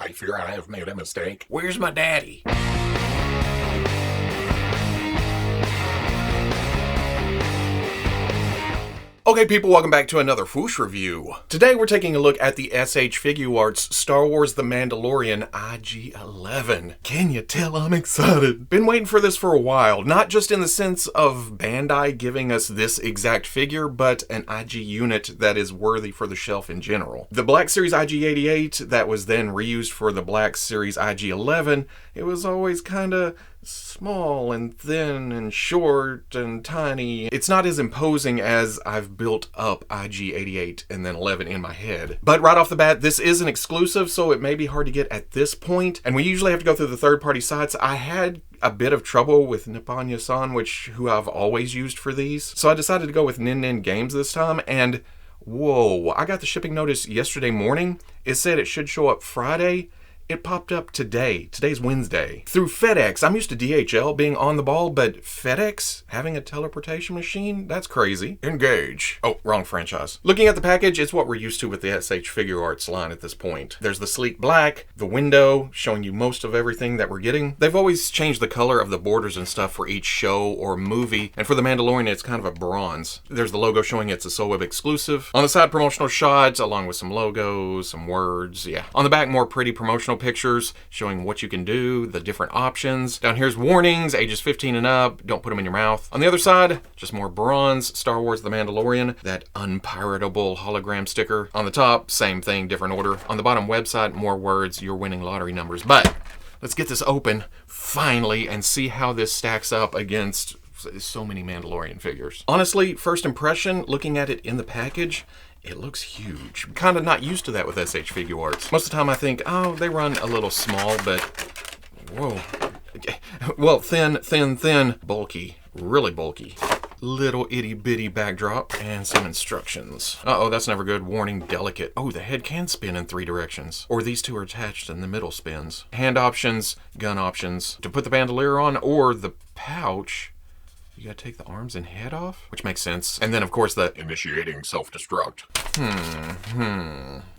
I fear I have made a mistake. Where's my daddy? Okay people, welcome back to another Fwoosh review. Today we're taking a look at the S.H. Figuarts Star Wars The Mandalorian IG-11. Can you tell I'm excited? Been waiting for this for a while, not just in the sense of Bandai giving us this exact figure, but an IG unit that is worthy for the shelf in general. The Black Series IG-88 that was then reused for the Black Series IG-11, it was always kinda small and thin and short and tiny. It's not as imposing as I've built up IG-88 and then 11 in my head. But right off the bat, this is an exclusive, so it may be hard to get at this point, and we usually have to go through the third-party sites. I had a bit of trouble with Nippon-Yasan, who I've always used for these, so I decided to go with Nin Games this time, and whoa, I got the shipping notice yesterday morning. It said it should show up Friday. It popped up today. Today's Wednesday. Through FedEx. I'm used to DHL being on the ball, but FedEx having a teleportation machine? That's crazy. Engage. Oh, wrong franchise. Looking at the package, it's what we're used to with the S.H. Figuarts line at this point. There's the sleek black, the window showing you most of everything that we're getting. They've always changed the color of the borders and stuff for each show or movie, and for the Mandalorian, it's kind of a bronze. There's the logo showing it's a SoWeb exclusive. On the side, promotional shots, along with some logos, some words, yeah. On the back, more pretty promotional pictures showing what you can do, the different options. Down here's warnings, ages 15 and up, don't put them in your mouth. On the other side, just more bronze, Star Wars The Mandalorian, that unpiratable hologram sticker. On the top, same thing, different order. On the bottom website, more words, you're winning lottery numbers. But let's get this open, finally, and see how this stacks up against so many Mandalorian figures. Honestly, first impression, looking at it in the package, it looks huge. I'm kind of not used to that with S.H. Figuarts. Most of the time I think, oh, they run a little small, but whoa. Well, thin, bulky, really bulky. Little itty bitty backdrop and some instructions. Uh-oh, that's never good. Warning, delicate. Oh, the head can spin in 3 directions. Or these two are attached and the middle spins. Hand options, gun options. To put the bandolier on or the pouch, you gotta take the arms and head off? Which makes sense. And then, of course, the initiating self-destruct.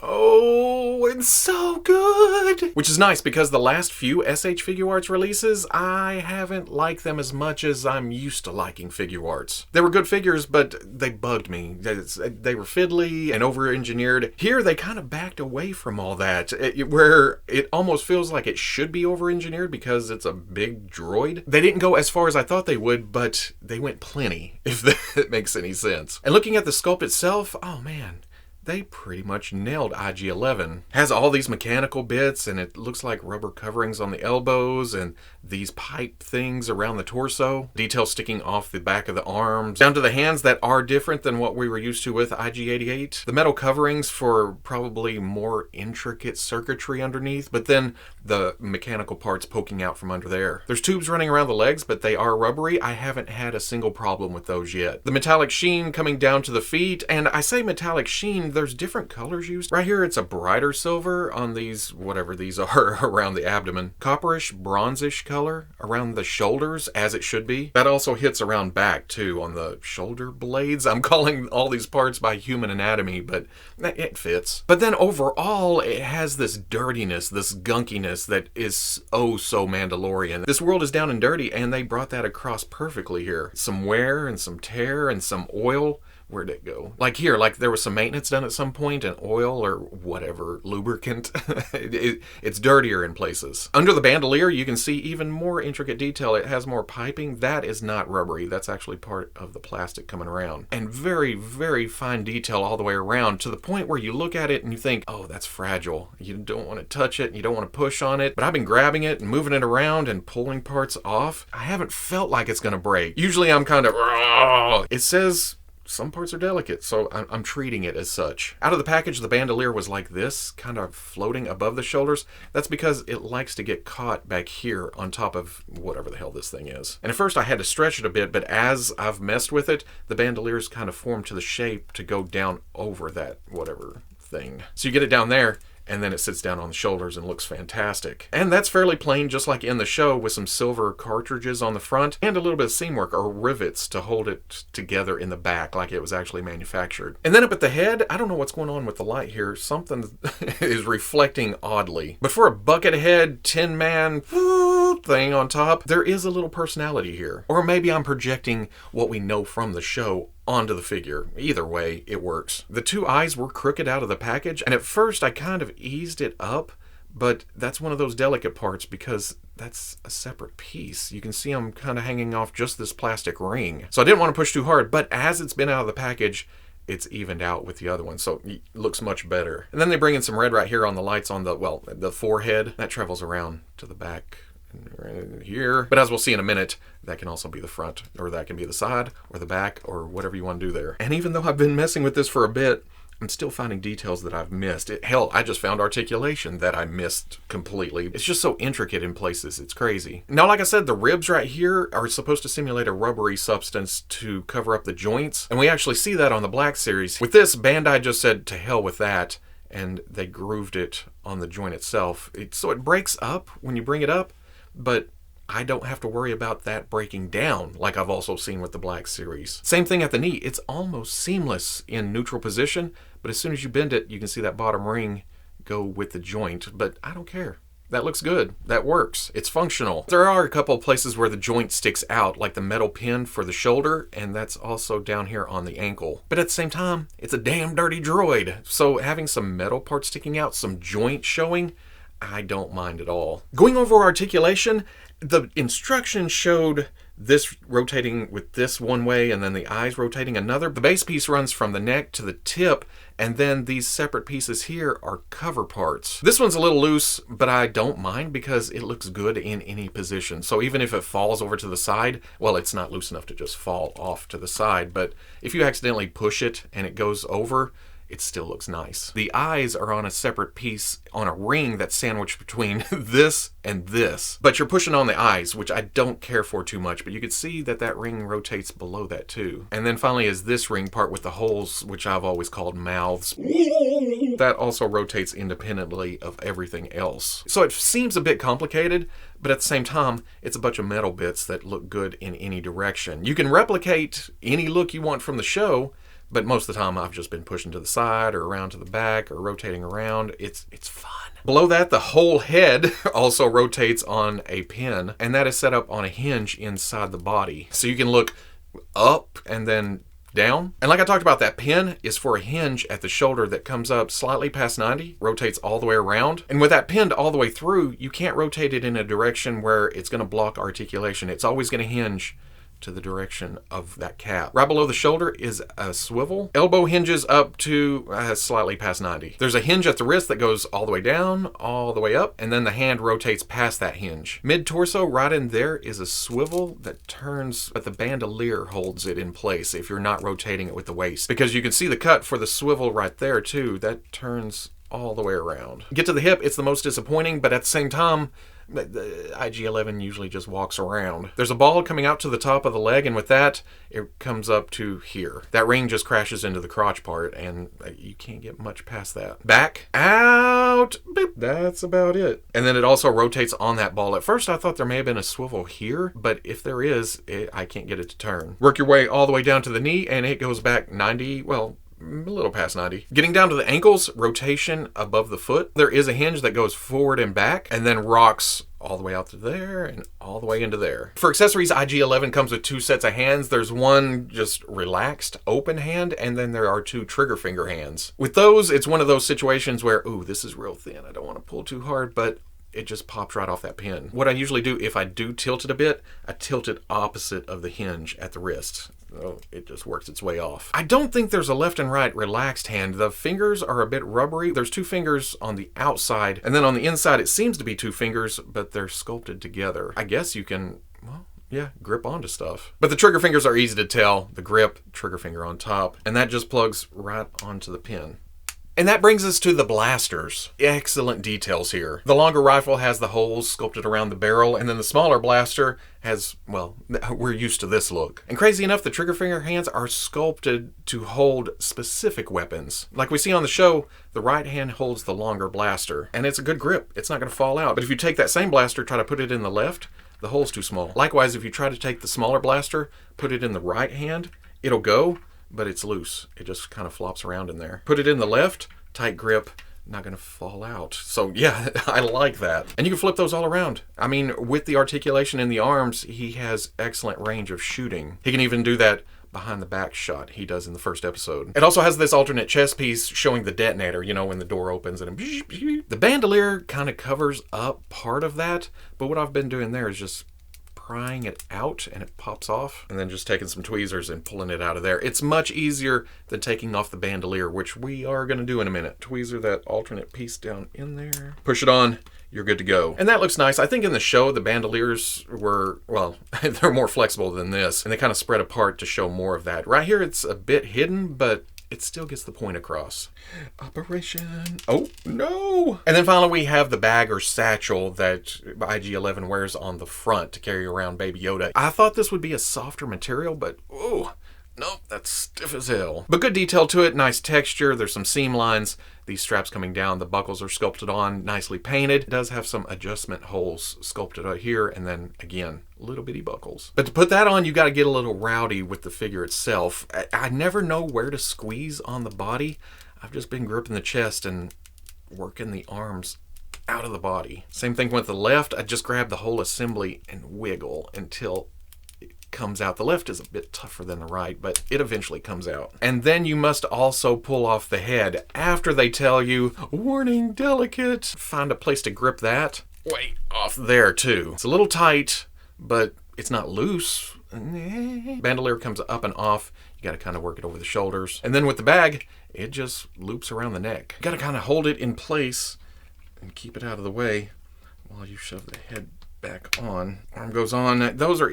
Oh, it's so good! Which is nice because the last few S.H. Figuarts releases, I haven't liked them as much as I'm used to liking Figuarts. They were good figures, but they bugged me. They were fiddly and over-engineered. Here, they kind of backed away from all that, where it almost feels like it should be over-engineered because it's a big droid. They didn't go as far as I thought they would, but they went plenty, if that makes any sense. And looking at the sculpt itself, oh man, they pretty much nailed IG-11. Has all these mechanical bits, and it looks like rubber coverings on the elbows, and these pipe things around the torso. Details sticking off the back of the arms, down to the hands that are different than what we were used to with IG-88. The metal coverings for probably more intricate circuitry underneath, but then the mechanical parts poking out from under there. There's tubes running around the legs, but they are rubbery. I haven't had a single problem with those yet. The metallic sheen coming down to the feet, and I say metallic sheen, there's different colors used. Right here, it's a brighter silver on these, whatever these are, around the abdomen. Copperish, bronzish color around the shoulders, as it should be. That also hits around back, too, on the shoulder blades. I'm calling all these parts by human anatomy, but it fits. But then overall, it has this dirtiness, this gunkiness that is oh so Mandalorian. This world is down and dirty, and they brought that across perfectly here. Some wear and some tear and some oil. Where'd it go? Like here, like there was some maintenance done at some point, and oil or whatever, lubricant. It's dirtier in places. Under the bandolier, you can see even more intricate detail. It has more piping. That is not rubbery. That's actually part of the plastic coming around. And very, very fine detail all the way around, to the point where you look at it and you think, oh, that's fragile. You don't want to touch it, and you don't want to push on it. But I've been grabbing it and moving it around and pulling parts off. I haven't felt like it's going to break. Usually I'm kind of, it says some parts are delicate, so I'm treating it as such. Out of the package, the bandolier was like this, kind of floating above the shoulders. That's because it likes to get caught back here on top of whatever the hell this thing is. And at first I had to stretch it a bit, but as I've messed with it, the bandolier's kind of formed to the shape to go down over that whatever thing. So you get it down there, and then it sits down on the shoulders and looks fantastic. And that's fairly plain, just like in the show, with some silver cartridges on the front and a little bit of seam work or rivets to hold it together in the back like it was actually manufactured. And then up at the head, I don't know what's going on with the light here. Something is reflecting oddly. But for a bucket head, Tin Man thing on top, there is a little personality here. Or maybe I'm projecting what we know from the show onto the figure. Either way, it works. The two eyes were crooked out of the package, and at first I kind of eased it up, but that's one of those delicate parts because that's a separate piece. You can see them kind of hanging off just this plastic ring. So I didn't want to push too hard, but as it's been out of the package, it's evened out with the other one, so it looks much better. And then they bring in some red right here on the lights on the forehead. That travels around to the back right here. But as we'll see in a minute, that can also be the front, or that can be the side, or the back, or whatever you want to do there. And even though I've been messing with this for a bit, I'm still finding details that I've missed. Hell, I just found articulation that I missed completely. It's just so intricate in places, it's crazy. Now, like I said, the ribs right here are supposed to simulate a rubbery substance to cover up the joints, and we actually see that on the Black Series. With this, Bandai just said to hell with that, and they grooved it on the joint itself. So it breaks up when you bring it up, but I don't have to worry about that breaking down like I've also seen with the Black Series. Same thing at the knee. It's almost seamless in neutral position, but as soon as you bend it, you can see that bottom ring go with the joint, but I don't care. That looks good. That works. It's functional. There are a couple of places where the joint sticks out, like the metal pin for the shoulder, and that's also down here on the ankle. But at the same time, it's a damn dirty droid. So having some metal parts sticking out, some joint showing, I don't mind at all. Going over articulation, the instructions showed this rotating with this one way and then the eyes rotating another. The base piece runs from the neck to the tip, and then these separate pieces here are cover parts. This one's a little loose, but I don't mind because it looks good in any position. So even if it falls over to the side, well, it's not loose enough to just fall off to the side, but if you accidentally push it and it goes over, it still looks nice. The eyes are on a separate piece on a ring that's sandwiched between this and this. But you're pushing on the eyes, which I don't care for too much, but you can see that that ring rotates below that too. And then finally is this ring part with the holes, which I've always called mouths. That also rotates independently of everything else. So it seems a bit complicated, but at the same time, it's a bunch of metal bits that look good in any direction. You can replicate any look you want from the show, but most of the time I've just been pushing to the side or around to the back or rotating around. It's fun. Below that, the whole head also rotates on a pin, and that is set up on a hinge inside the body. So you can look up and then down. And like I talked about, that pin is for a hinge at the shoulder that comes up slightly past 90, rotates all the way around. And with that pinned all the way through, you can't rotate it in a direction where it's going to block articulation. It's always going to hinge to the direction of that cap. Right below the shoulder is a swivel. Elbow hinges up to slightly past 90. There's a hinge at the wrist that goes all the way down, all the way up, and then the hand rotates past that hinge. Mid-torso, right in there, is a swivel that turns, but the bandolier holds it in place if you're not rotating it with the waist. Because you can see the cut for the swivel right there too. That turns all the way around. Get to the hip, it's the most disappointing, but at the same time, the IG-11 usually just walks around. There's a ball coming out to the top of the leg, and with that, it comes up to here. That ring just crashes into the crotch part, and you can't get much past that. Back, out, boop, that's about it. And then it also rotates on that ball. At first, I thought there may have been a swivel here, but if there is, I can't get it to turn. Work your way all the way down to the knee, and it goes back 90, well, a little past 90. Getting down to the ankles, rotation above the foot. There is a hinge that goes forward and back and then rocks all the way out to there and all the way into there. For accessories, IG-11 comes with two sets of hands. There's one just relaxed, open hand, and then there are two trigger finger hands. With those, it's one of those situations where, ooh, this is real thin. I don't want to pull too hard, but it just pops right off that pin. What I usually do, if I do tilt it a bit, I tilt it opposite of the hinge at the wrist. Oh, it just works its way off. I don't think there's a left and right relaxed hand. The fingers are a bit rubbery. There's two fingers on the outside, and then on the inside it seems to be two fingers, but they're sculpted together. I guess you can, well, yeah, grip onto stuff. But the trigger fingers are easy to tell. The grip, trigger finger on top, and that just plugs right onto the pin. And that brings us to the blasters. Excellent details here. The longer rifle has the holes sculpted around the barrel, and then the smaller blaster has, well, we're used to this look. And crazy enough, the trigger finger hands are sculpted to hold specific weapons. Like we see on the show, the right hand holds the longer blaster, and it's a good grip. It's not going to fall out. But if you take that same blaster, try to put it in the left, the hole's too small. Likewise, if you try to take the smaller blaster, put it in the right hand, it'll go, but it's loose. It just kind of flops around in there. Put it in the left, tight grip, not gonna fall out. So yeah, I like that. And you can flip those all around. I mean, with the articulation in the arms, he has excellent range of shooting. He can even do that behind the back shot he does in the first episode. It also has this alternate chest piece showing the detonator, you know, when the door opens and the bandolier kind of covers up part of that, but what I've been doing there is just prying it out and it pops off, and then just taking some tweezers and pulling it out of there. It's much easier than taking off the bandolier, which we are going to do in a minute. Tweezer that alternate piece down in there, push it on, you're good to go. And that looks nice. I think in the show the bandoliers were, well, they're more flexible than this, and they kind of spread apart to show more of that. Right here it's a bit hidden, but it still gets the point across. Operation. Oh, no. And then finally we have the bag or satchel that IG-11 wears on the front to carry around Baby Yoda. I thought this would be a softer material, but oh, nope, that's stiff as hell. But good detail to it, nice texture. There's some seam lines. These straps coming down, the buckles are sculpted on, nicely painted. It does have some adjustment holes sculpted out here, and then again, little bitty buckles. But to put that on, you got to get a little rowdy with the figure itself. I never know where to squeeze on the body. I've just been gripping the chest and working the arms out of the body. Same thing with the left. I just grab the whole assembly and wiggle until comes out. The left is a bit tougher than the right, but it eventually comes out. And then you must also pull off the head after they tell you, warning, delicate. Find a place to grip that. Wait, off there too. It's a little tight, but it's not loose. Bandolier comes up and off. You got to kind of work it over the shoulders. And then with the bag, it just loops around the neck. You got to kind of hold it in place and keep it out of the way while you shove the head back on. Arm goes on. Those are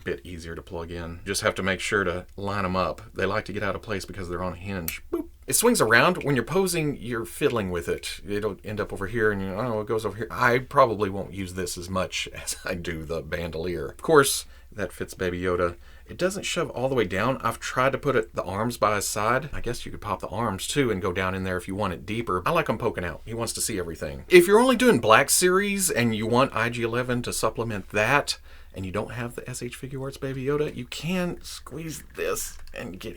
bit easier to plug in. Just have to make sure to line them up. They like to get out of place because they're on a hinge. Boop. It swings around. When you're posing, you're fiddling with it. It'll end up over here and you know, oh, it goes over here. I probably won't use this as much as I do the bandolier. Of course, that fits Baby Yoda. It doesn't shove all the way down. I've tried to put the arms by his side. I guess you could pop the arms too and go down in there if you want it deeper. I like him poking out. He wants to see everything. If you're only doing Black Series and you want IG-11 to supplement that, and you don't have the S.H. Figuarts Baby Yoda, you can squeeze this and get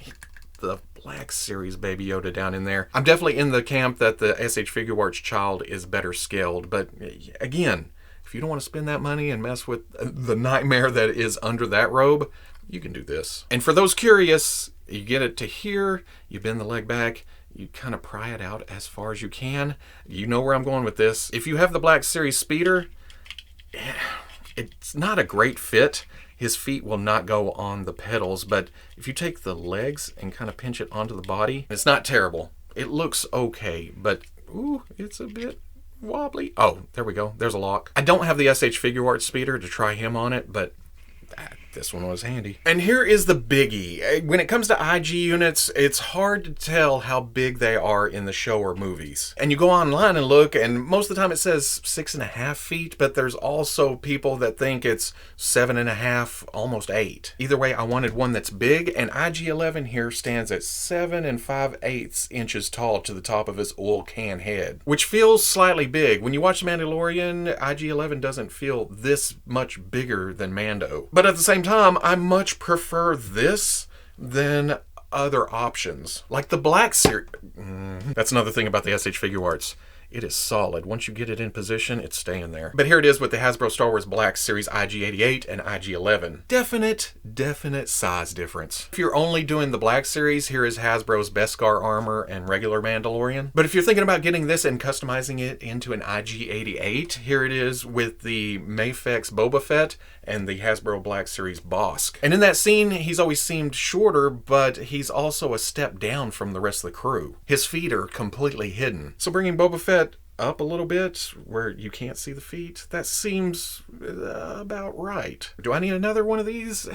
the Black Series Baby Yoda down in there. I'm definitely in the camp that the S.H. Figuarts child is better scaled, but again, if you don't want to spend that money and mess with the nightmare that is under that robe, you can do this. And for those curious, you get it to here, you bend the leg back, you kind of pry it out as far as you can. You know where I'm going with this. If you have the Black Series speeder, it's not a great fit. His feet will not go on the pedals, but if you take the legs and kind of pinch it onto the body, it's not terrible. It looks okay, but ooh, it's a bit wobbly. Oh, there we go. There's a lock. I don't have the S.H. Figuarts speeder to try him on it, but this one was handy. And here is the biggie. When it comes to IG units, it's hard to tell how big they are in the show or movies. And you go online and look, and most of the time it says 6.5 feet, but there's also people that think it's 7.5, almost 8. Either way, I wanted one that's big, and IG-11 here stands at 7 5/8 inches tall to the top of his oil can head, which feels slightly big. When you watch The Mandalorian, IG-11 doesn't feel this much bigger than Mando. But at the same time, I much prefer this than other options. Like the Black Series. That's another thing about the S.H. Figuarts. It is solid. Once you get it in position, it's staying there. But here it is with the Hasbro Star Wars Black Series IG-88 and IG-11. Definite size difference. If you're only doing the Black Series, here is Hasbro's Beskar armor and regular Mandalorian. But if you're thinking about getting this and customizing it into an IG-88, here it is with the Mafex Boba Fett and the Hasbro Black Series Bosk. And in that scene, he's always seemed shorter, but he's also a step down from the rest of the crew. His feet are completely hidden. So bringing Boba Fett up a little bit where you can't see the feet, that seems about right. Do I need another one of these?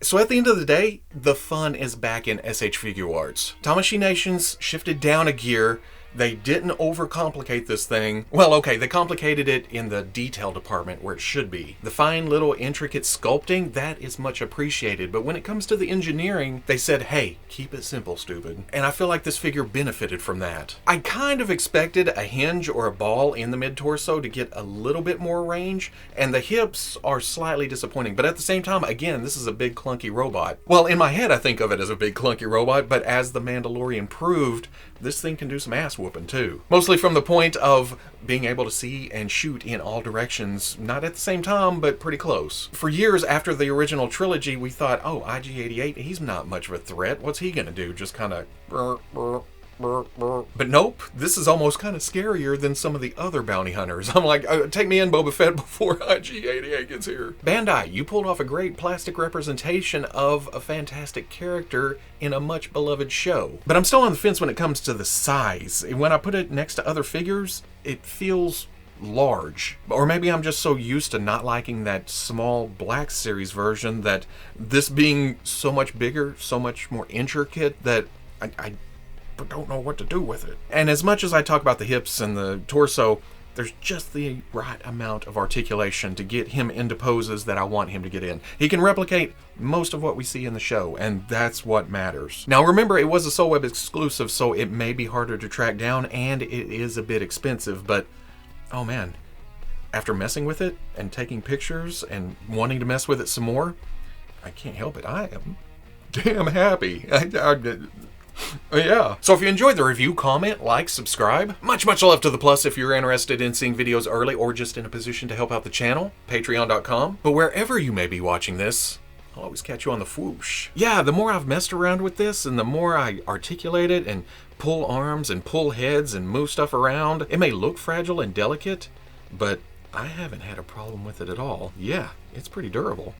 So at the end of the day, the fun is back in S.H. Figuarts. Tamashii Nations shifted down a gear. They didn't overcomplicate this thing. Well, okay, they complicated it in the detail department where it should be. The fine little intricate sculpting, that is much appreciated. But when it comes to the engineering, they said, hey, keep it simple, stupid. And I feel like this figure benefited from that. I kind of expected a hinge or a ball in the mid-torso to get a little bit more range, and the hips are slightly disappointing. But at the same time, again, this is a big clunky robot. Well, in my head, I think of it as a big clunky robot, but as the Mandalorian proved, this thing can do some ass whooping too. Mostly from the point of being able to see and shoot in all directions, not at the same time, but pretty close. For years after the original trilogy, we thought, oh, IG-88, he's not much of a threat. What's he gonna do? Just kind of... But nope, this is almost kind of scarier than some of the other bounty hunters. I'm like, take me in, Boba Fett, before IG-88 gets here. Bandai, you pulled off a great plastic representation of a fantastic character in a much beloved show. But I'm still on the fence when it comes to the size. When I put it next to other figures, it feels large. Or maybe I'm just so used to not liking that small Black Series version that this being so much bigger, so much more intricate, that I don't know what to do with it. And as much as I talk about the hips and the torso, there's just the right amount of articulation to get him into poses that I want him to get in. He can replicate most of what we see in the show, and that's what matters. Now remember, it was a Soul Web exclusive, so it may be harder to track down, and it is a bit expensive, but oh man, after messing with it and taking pictures and wanting to mess with it some more, I can't help it. I am damn happy. Yeah. So if you enjoyed the review, comment, like, subscribe. Much love to the plus if you're interested in seeing videos early or just in a position to help out the channel. Patreon.com. But wherever you may be watching this, I'll always catch you on the Fwoosh. Yeah, the more I've messed around with this and the more I articulate it and pull arms and pull heads and move stuff around, it may look fragile and delicate, but I haven't had a problem with it at all. Yeah, it's pretty durable.